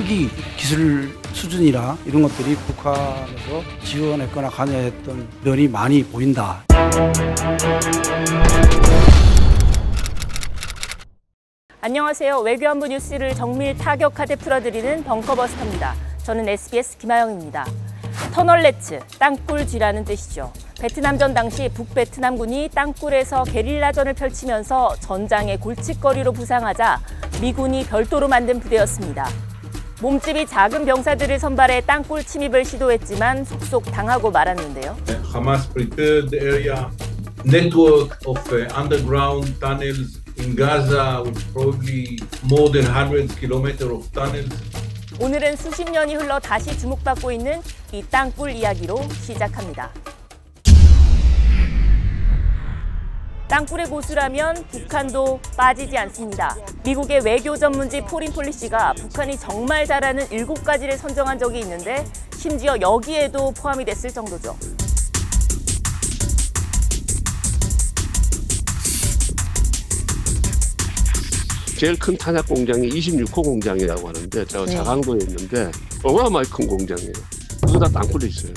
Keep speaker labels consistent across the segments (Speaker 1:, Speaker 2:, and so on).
Speaker 1: 크기, 기술 수준이나 이런 것들이 북한에서 지원했거나 관여했던 면이 많이 보인다.
Speaker 2: 안녕하세요. 외교안보 뉴스를 정밀 타격하듯 풀어드리는 벙커버스터입니다. 저는 SBS 김하영입니다. 터널레츠, 땅굴쥐라는 뜻이죠. 베트남전 당시 북베트남군이 땅굴에서 게릴라전을 펼치면서 전장의 골칫거리로 부상하자 미군이 별도로 만든 부대였습니다. 몸집이 작은 병사들을 선발해 땅굴 침입을 시도했지만 속속 당하고 말았는데요.
Speaker 3: Hamas prepared the area, network of underground tunnels in Gaza with probably more than 100 kilometers of tunnels.
Speaker 2: 오늘은 수십 년이 흘러 다시 주목받고 있는 이 땅굴 이야기로 시작합니다. 땅굴의 고수라면 북한도 빠지지 않습니다. 미국의 외교 전문지 포린폴리시가 북한이 정말 잘하는 7가지를 선정한 적이 있는데 심지어 여기에도 포함이 됐을 정도죠.
Speaker 4: 제일 큰 탄약 공장이 26호 공장이라고 하는데 제가 자강도에 있는데 어마어마하게 큰 공장이에요. 그거 다 땅굴에 있어요.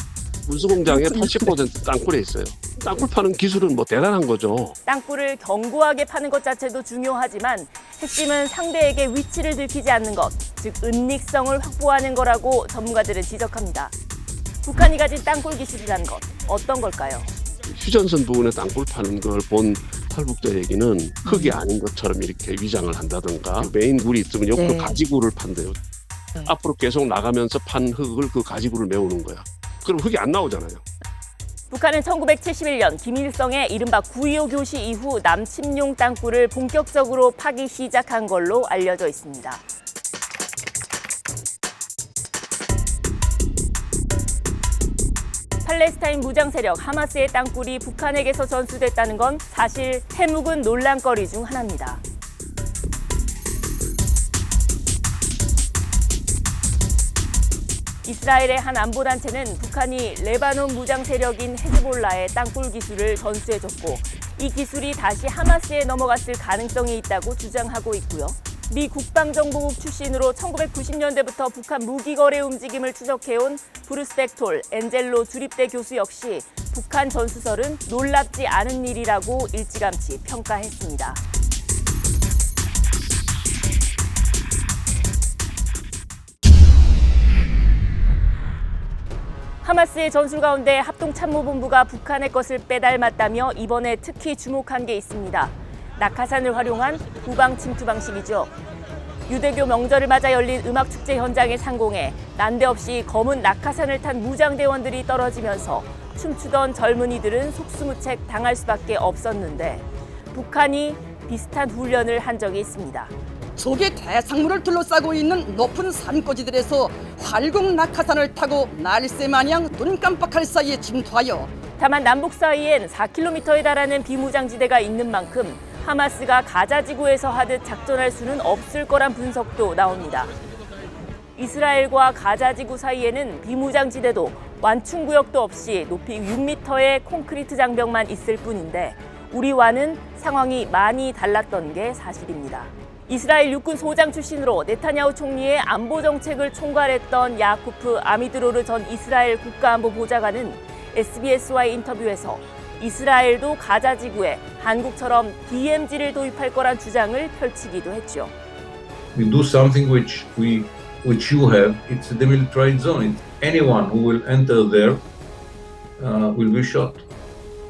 Speaker 4: 운수 공장의 80% 땅굴에 있어요. 땅굴 파는 기술은 뭐 대단한 거죠.
Speaker 2: 땅굴을 견고하게 파는 것 자체도 중요하지만 핵심은 상대에게 위치를 들키지 않는 것, 즉 은닉성을 확보하는 거라고 전문가들은 지적합니다. 북한이 가진 땅굴 기술이라는 것, 어떤 걸까요?
Speaker 4: 휴전선 부근에 땅굴 파는 걸 본 탈북자 얘기는 흙이 아닌 것처럼 이렇게 위장을 한다든가 메인 굴이 있으면 옆으로 가지굴을 판대요. 앞으로 계속 나가면서 판 흙을 그 가지굴을 메우는 거야. 그럼 흙이 안 나오잖아요.
Speaker 2: 북한은 1971년 김일성의 이른바 9.25 교시 이후 남침용 땅굴을 본격적으로 파기 시작한 걸로 알려져 있습니다. 팔레스타인 무장 세력 하마스의 땅굴이 북한에게서 전수됐다는 건 사실 해묵은 논란거리 중 하나입니다. 이스라엘의 한 안보단체는 북한이 레바논 무장 세력인 헤즈볼라의 땅굴 기술을 전수해줬고 이 기술이 다시 하마스에 넘어갔을 가능성이 있다고 주장하고 있고요. 미 국방정보국 출신으로 1990년대부터 북한 무기 거래 움직임을 추적해온 브루스 벡톨 엔젤로 주립대 교수 역시 북한 전수설은 놀랍지 않은 일이라고 일찌감치 평가했습니다. 하마스의 전술 가운데 합동참모본부가 북한의 것을 빼닮았다며 이번에 특히 주목한 게 있습니다. 낙하산을 활용한 후방 침투 방식이죠. 유대교 명절을 맞아 열린 음악축제 현장의 상공에 난데없이 검은 낙하산을 탄 무장대원들이 떨어지면서 춤추던 젊은이들은 속수무책 당할 수밖에 없었는데 북한이 비슷한 훈련을 한 적이 있습니다.
Speaker 5: 적의 대상물을 둘러싸고 있는 높은 산고지들에서 활공 낙하산을 타고 날새마냥 눈 깜빡할 사이에 침투하여
Speaker 2: 다만 남북 사이엔 4km에 달하는 비무장지대가 있는 만큼 하마스가 가자 지구에서 하듯 작전할 수는 없을 거란 분석도 나옵니다. 이스라엘과 가자 지구 사이에는 비무장지대도 완충구역도 없이 높이 6m의 콘크리트 장벽만 있을 뿐인데 우리와는 상황이 많이 달랐던 게 사실입니다. 이스라엘 육군 소장 출신으로 네타냐후 총리의 안보 정책을 총괄했던 야쿠프 아미드로르 전 이스라엘 국가안보보좌관은 SBS와의 인터뷰에서 이스라엘도 가자 지구에 한국처럼 DMZ를 도입할 거란 주장을 펼치기도 했죠.
Speaker 3: We do something which you have. It's a demilitarized zone. Anyone who will enter there will be shot.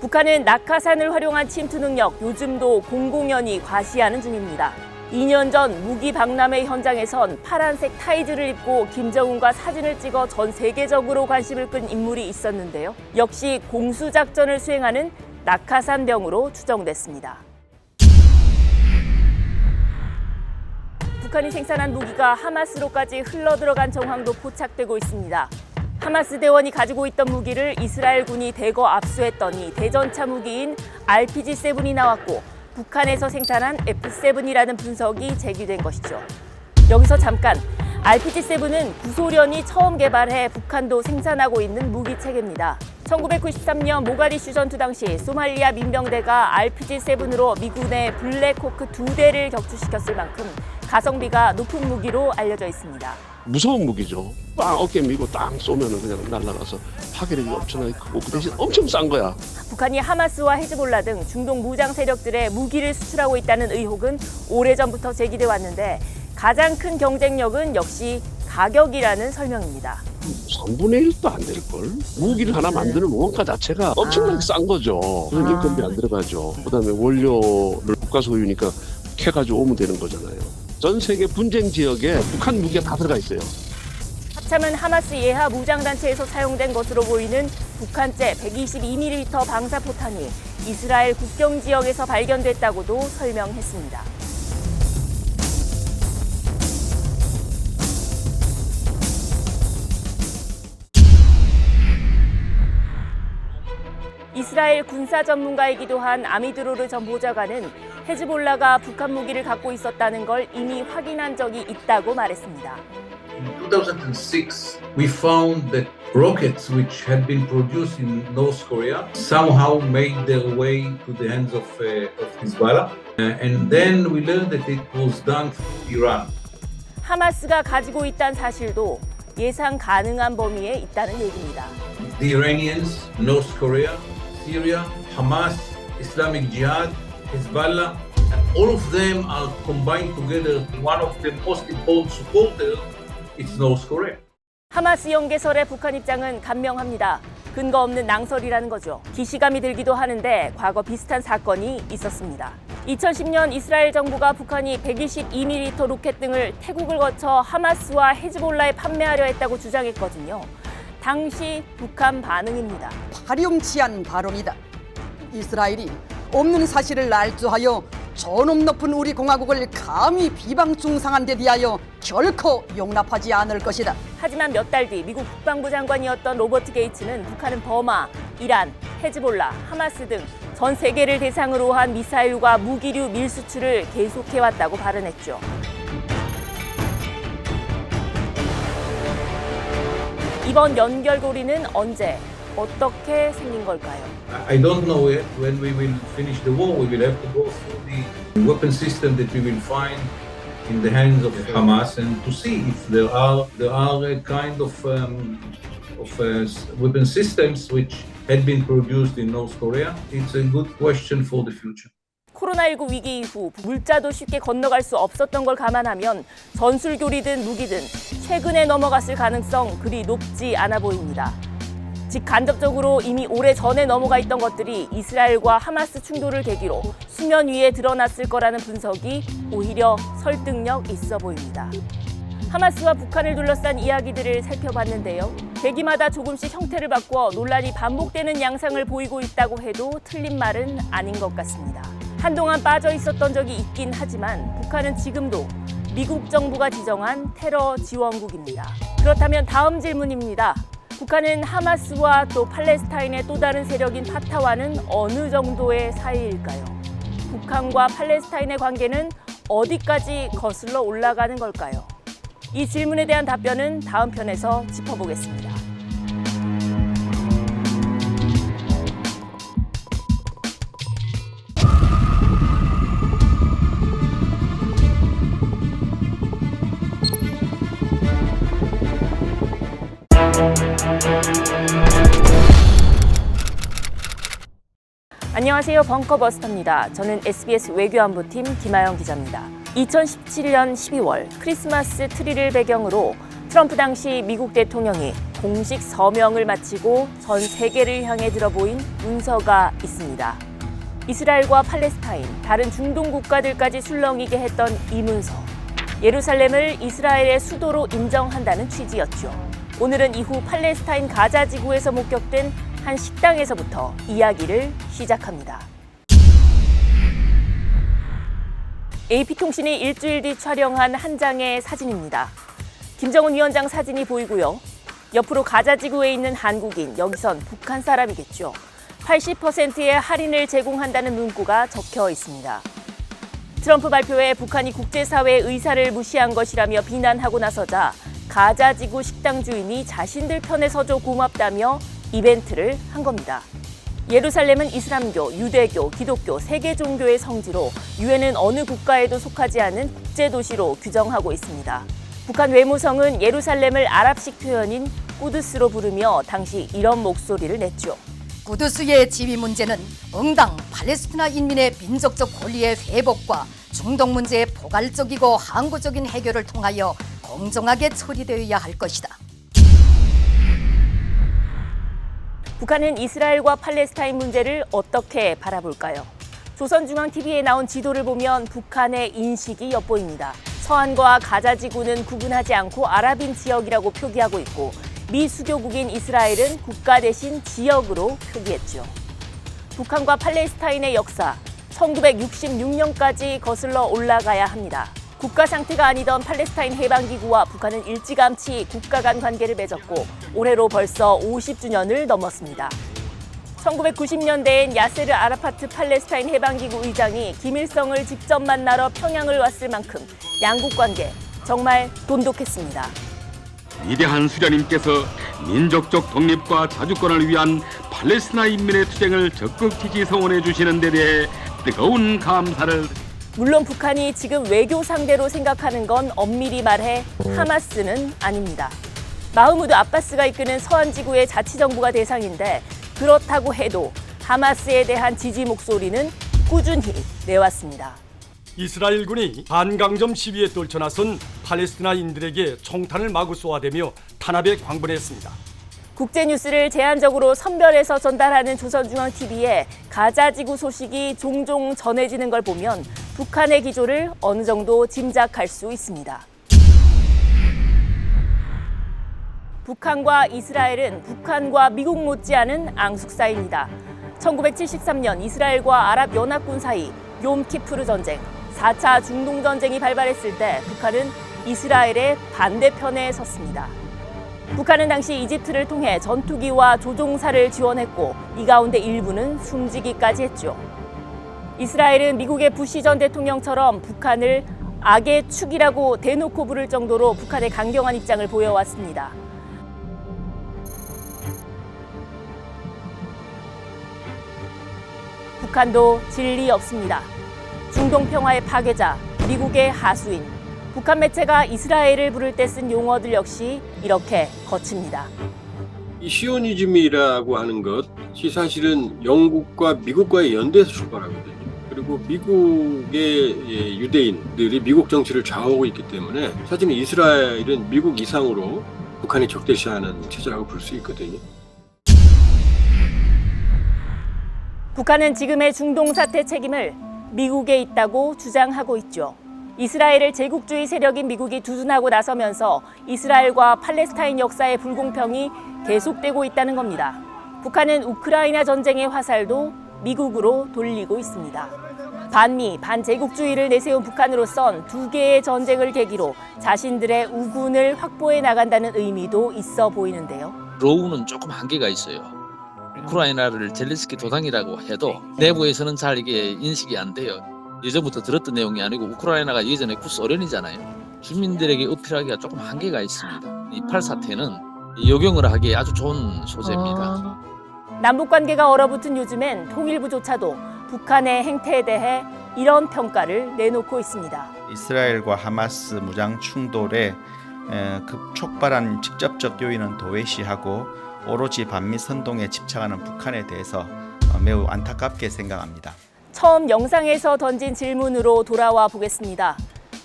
Speaker 2: 북한은 낙하산을 활용한 침투 능력 요즘도 공공연히 과시하는 중입니다. 2년 전 무기 박람회 현장에선 파란색 타이즈를 입고 김정은과 사진을 찍어 전 세계적으로 관심을 끈 인물이 있었는데요. 역시 공수작전을 수행하는 낙하산병으로 추정됐습니다. 북한이 생산한 무기가 하마스로까지 흘러들어간 정황도 포착되고 있습니다. 하마스 대원이 가지고 있던 무기를 이스라엘군이 대거 압수했더니 대전차 무기인 RPG-7이 나왔고 북한에서 생산한 F-7이라는 분석이 제기된 것이죠. 여기서 잠깐, RPG-7은 구소련이 처음 개발해 북한도 생산하고 있는 무기체계입니다. 1993년 모가디슈 전투 당시 소말리아 민병대가 RPG-7으로 미군의 블랙호크 2대를 격추시켰을 만큼 가성비가 높은 무기로 알려져 있습니다.
Speaker 4: 무서운 무기죠. 빵 어깨 미고 땅 쏘면은 그냥 날아가서 파괴력이 엄청나게 크고 그 대신 엄청 싼 거야.
Speaker 2: 북한이 하마스와 헤즈볼라 등 중동 무장 세력들의 무기를 수출하고 있다는 의혹은 오래전부터 제기돼 왔는데 가장 큰 경쟁력은 역시 가격이라는 설명입니다.
Speaker 4: 3분의 1도 안 될걸? 무기를 하나 만드는 원가 자체가 엄청나게 싼 거죠. 그런 인건비 안 들어가죠. 그다음에 원료를 국가 소유니까 캐가지고 오면 되는 거잖아요. 전 세계 분쟁 지역에 북한 무기가 다 들어가 있어요.
Speaker 2: 합참은 하마스 예하 무장단체에서 사용된 것으로 보이는 북한제 122mm 방사포탄이 이스라엘 국경 지역에서 발견됐다고도 설명했습니다. 이스라엘 군사 전문가이기도 한 아미드로르 전 보좌관은 헤즈볼라가 북한 무기를 갖고 있었다는 걸 이미 확인한 적이 있다고 말했습니다.
Speaker 3: In 2006, we found that rockets which had been produced in North Korea somehow made their way to the hands of Hezbollah. And then we learned that it was done through Iran.
Speaker 2: 하마스가 가지고 있다는 사실도 예상 가능한 범위에 있다는 얘기입니다.
Speaker 3: The Iranians, North Korea, Syria, Hamas, Islamic Jihad, Hezbollah, and all of them are combined together. One of the most important supporters is North Korea.
Speaker 2: 하마스 연계설의 북한 입장은 간명합니다. 근거 없는 낭설이라는 거죠. 기시감이 들기도 하는데 과거 비슷한 사건이 있었습니다. 2010년 이스라엘 정부가 북한이 122mm 로켓 등을 태국을 거쳐 하마스와 헤즈볼라에 판매하려 했다고 주장했거든요. 당시 북한 반응입니다.
Speaker 5: 파렴치한 발언이다. 이스라엘이 없는 사실을 날조하여 저놈 높은 우리 공화국을 감히 비방 중상한 데 대하여 결코 용납하지 않을 것이다.
Speaker 2: 하지만 몇 달 뒤 미국 국방부 장관이었던 로버트 게이츠는 북한은 버마, 이란, 헤즈볼라, 하마스 등 전 세계를 대상으로 한 미사일과 무기류 밀수출을 계속해왔다고 발언했죠. 이번 연결고리는 언제, 어떻게 생긴 걸까요?
Speaker 3: I don't know yet. When we will finish the war, we will have to go through the weapon system that we will find in the hands of Hamas and to see if there are a kind of weapon systems which had been produced in North Korea. It's a good question for the future.
Speaker 2: 코로나19 위기 이후 물자도 쉽게 건너갈 수 없었던 걸 감안하면 전술교리든 무기든 최근에 넘어갔을 가능성 그리 높지 않아 보입니다. 즉 간접적으로 이미 오래전에 넘어가 있던 것들이 이스라엘과 하마스 충돌을 계기로 수면 위에 드러났을 거라는 분석이 오히려 설득력 있어 보입니다. 하마스와 북한을 둘러싼 이야기들을 살펴봤는데요. 계기마다 조금씩 형태를 바꿔 논란이 반복되는 양상을 보이고 있다고 해도 틀린 말은 아닌 것 같습니다. 한동안 빠져 있었던 적이 있긴 하지만 북한은 지금도 미국 정부가 지정한 테러 지원국입니다. 그렇다면 다음 질문입니다. 북한은 하마스와 또 팔레스타인의 또 다른 세력인 파타와는 어느 정도의 사이일까요? 북한과 팔레스타인의 관계는 어디까지 거슬러 올라가는 걸까요? 이 질문에 대한 답변은 다음 편에서 짚어보겠습니다. 안녕하세요. 벙커버스터입니다. 저는 SBS 외교안보팀 김아영 기자입니다. 2017년 12월 크리스마스 트리를 배경으로 트럼프 당시 미국 대통령이 공식 서명을 마치고 전 세계를 향해 들어보인 문서가 있습니다. 이스라엘과 팔레스타인, 다른 중동 국가들까지 술렁이게 했던 이 문서. 예루살렘을 이스라엘의 수도로 인정한다는 취지였죠. 오늘은 이후 팔레스타인 가자 지구에서 목격된 한 식당에서부터 이야기를 시작합니다. AP통신이 일주일 뒤 촬영한 한 장의 사진입니다. 김정은 위원장 사진이 보이고요. 옆으로 가자 지구에 있는 한국인, 여기선 북한 사람이겠죠. 80%의 할인을 제공한다는 문구가 적혀 있습니다. 트럼프 발표에 북한이 국제사회의 의사를 무시한 것이라며 비난하고 나서자 가자 지구 식당 주인이 자신들 편에 서줘 고맙다며 이벤트를 한 겁니다. 예루살렘은 이슬람교, 유대교, 기독교 세 개 종교의 성지로 유엔은 어느 국가에도 속하지 않은 국제도시로 규정하고 있습니다. 북한 외무성은 예루살렘을 아랍식 표현인 꾸드스로 부르며 당시 이런 목소리를 냈죠.
Speaker 5: 구두스의 지위 문제는 응당 팔레스티나 인민의 민족적 권리의 회복과 중동 문제의 포괄적이고 항구적인 해결을 통하여 공정하게 처리되어야 할 것이다.
Speaker 2: 북한은 이스라엘과 팔레스타인 문제를 어떻게 바라볼까요? 조선중앙TV에 나온 지도를 보면 북한의 인식이 엿보입니다. 서한과 가자 지구는 구분하지 않고 아랍인 지역이라고 표기하고 있고 미 수교국인 이스라엘은 국가 대신 지역으로 표기했죠. 북한과 팔레스타인의 역사, 1966년까지 거슬러 올라가야 합니다. 국가 상태가 아니던 팔레스타인 해방기구와 북한은 일찌감치 국가 간 관계를 맺었고 올해로 벌써 50주년을 넘었습니다. 1990년대엔 야세르 아라파트 팔레스타인 해방기구 의장이 김일성을 직접 만나러 평양을 왔을 만큼 양국 관계 정말 돈독했습니다.
Speaker 6: 위대한 수령님께서 민족적 독립과 자주권을 위한 팔레스티나 인민의 투쟁을 적극 지지 성원해 주시는 데 대해 뜨거운 감사를.
Speaker 2: 물론 북한이 지금 외교 상대로 생각하는 건 엄밀히 말해 하마스는 아닙니다. 마흐무드 아바스가 이끄는 서한지구의 자치정부가 대상인데 그렇다고 해도 하마스에 대한 지지 목소리는 꾸준히 내왔습니다.
Speaker 7: 이스라엘군이 반강점 시위에 떨쳐나선 팔레스티나인들에게 총탄을 마구 쏘아대며 탄압에 광분했습니다.
Speaker 2: 국제뉴스를 제한적으로 선별해서 전달하는 조선중앙TV에 가자지구 소식이 종종 전해지는 걸 보면 북한의 기조를 어느 정도 짐작할 수 있습니다. 북한과 이스라엘은 북한과 미국 못지않은 앙숙사입니다. 1973년 이스라엘과 아랍연합군 사이 욤키푸르 전쟁, 4차 중동전쟁이 발발했을 때 북한은 이스라엘의 반대편에 섰습니다. 북한은 당시 이집트를 통해 전투기와 조종사를 지원했고 이 가운데 일부는 숨지기까지 했죠. 이스라엘은 미국의 부시 전 대통령처럼 북한을 악의 축이라고 대놓고 부를 정도로 북한의 강경한 입장을 보여왔습니다. 북한도 진리 없습니다. 중동 평화의 파괴자, 미국의 하수인, 북한 매체가 이스라엘을 부를 때 쓴 용어들 역시 이렇게 거칩니다.
Speaker 8: 이 시오니즘이라고 하는 것이 사실은 영국과 미국과의 연대에서 출발하거든요. 그리고 미국의 유대인들이 미국 정치를 좌우하고 있기 때문에 사실은 이스라엘은 미국 이상으로 북한이 적대시하는 체제라고 볼 수 있거든요.
Speaker 2: 북한은 지금의 중동 사태 책임을 미국에 있다고 주장하고 있죠. 이스라엘을 제국주의 세력인 미국이 두둔하고 나서면서 이스라엘과 팔레스타인 역사의 불공평이 계속되고 있다는 겁니다. 북한은 우크라이나 전쟁의 화살도 미국으로 돌리고 있습니다. 반미, 반제국주의를 내세운 북한으로선 두 개의 전쟁을 계기로 자신들의 우군을 확보해 나간다는 의미도 있어 보이는데요.
Speaker 9: 로우는 조금 한계가 있어요. 우크라이나를 젤렌스키 도당이라고 해도 내부에서는 잘 이게 인식이 안 돼요. 예전부터 들었던 내용이 아니고 우크라이나가 예전에 구소련이잖아요. 주민들에게 어필하기가 조금 한계가 있습니다. 이 팔 사태는 역용을 하기에 아주 좋은 소재입니다.
Speaker 2: 남북관계가 얼어붙은 요즘엔 통일부조차도 북한의 행태에 대해 이런 평가를 내놓고 있습니다.
Speaker 10: 이스라엘과 하마스 무장 충돌에 촉발한 직접적 요인은 도외시하고 오로지 반미 선동에 집착하는 북한에 대해서 매우 안타깝게 생각합니다.
Speaker 2: 처음 영상에서 던진 질문으로 돌아와 보겠습니다.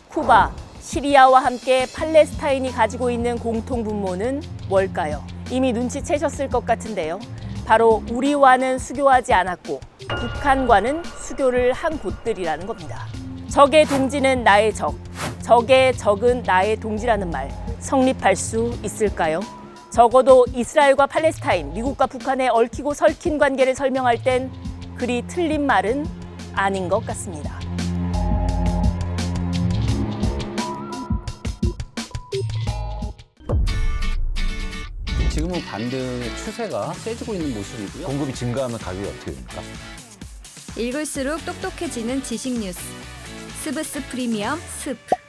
Speaker 2: 쿠바, 시리아와 함께 팔레스타인이 가지고 있는 공통 분모는 뭘까요? 이미 눈치채셨을 것 같은데요. 바로 우리와는 수교하지 않았고 북한과는 수교를 한 곳들이라는 겁니다. 적의 동지는 나의 적, 적의 적은 나의 동지라는 말 성립할 수 있을까요? 적어도 이스라엘과 팔레스타인, 미국과 북한의 얽히고 설킨 관계를 설명할 땐 그리 틀린 말은 아닌 것 같습니다.
Speaker 11: 지금은 반등의 추세가 세지고 있는 모습이고요. 공급이 증가하면 가격이 어떻게 됩니까?
Speaker 12: 읽을수록 똑똑해지는 지식 뉴스. 스브스 프리미엄 스프.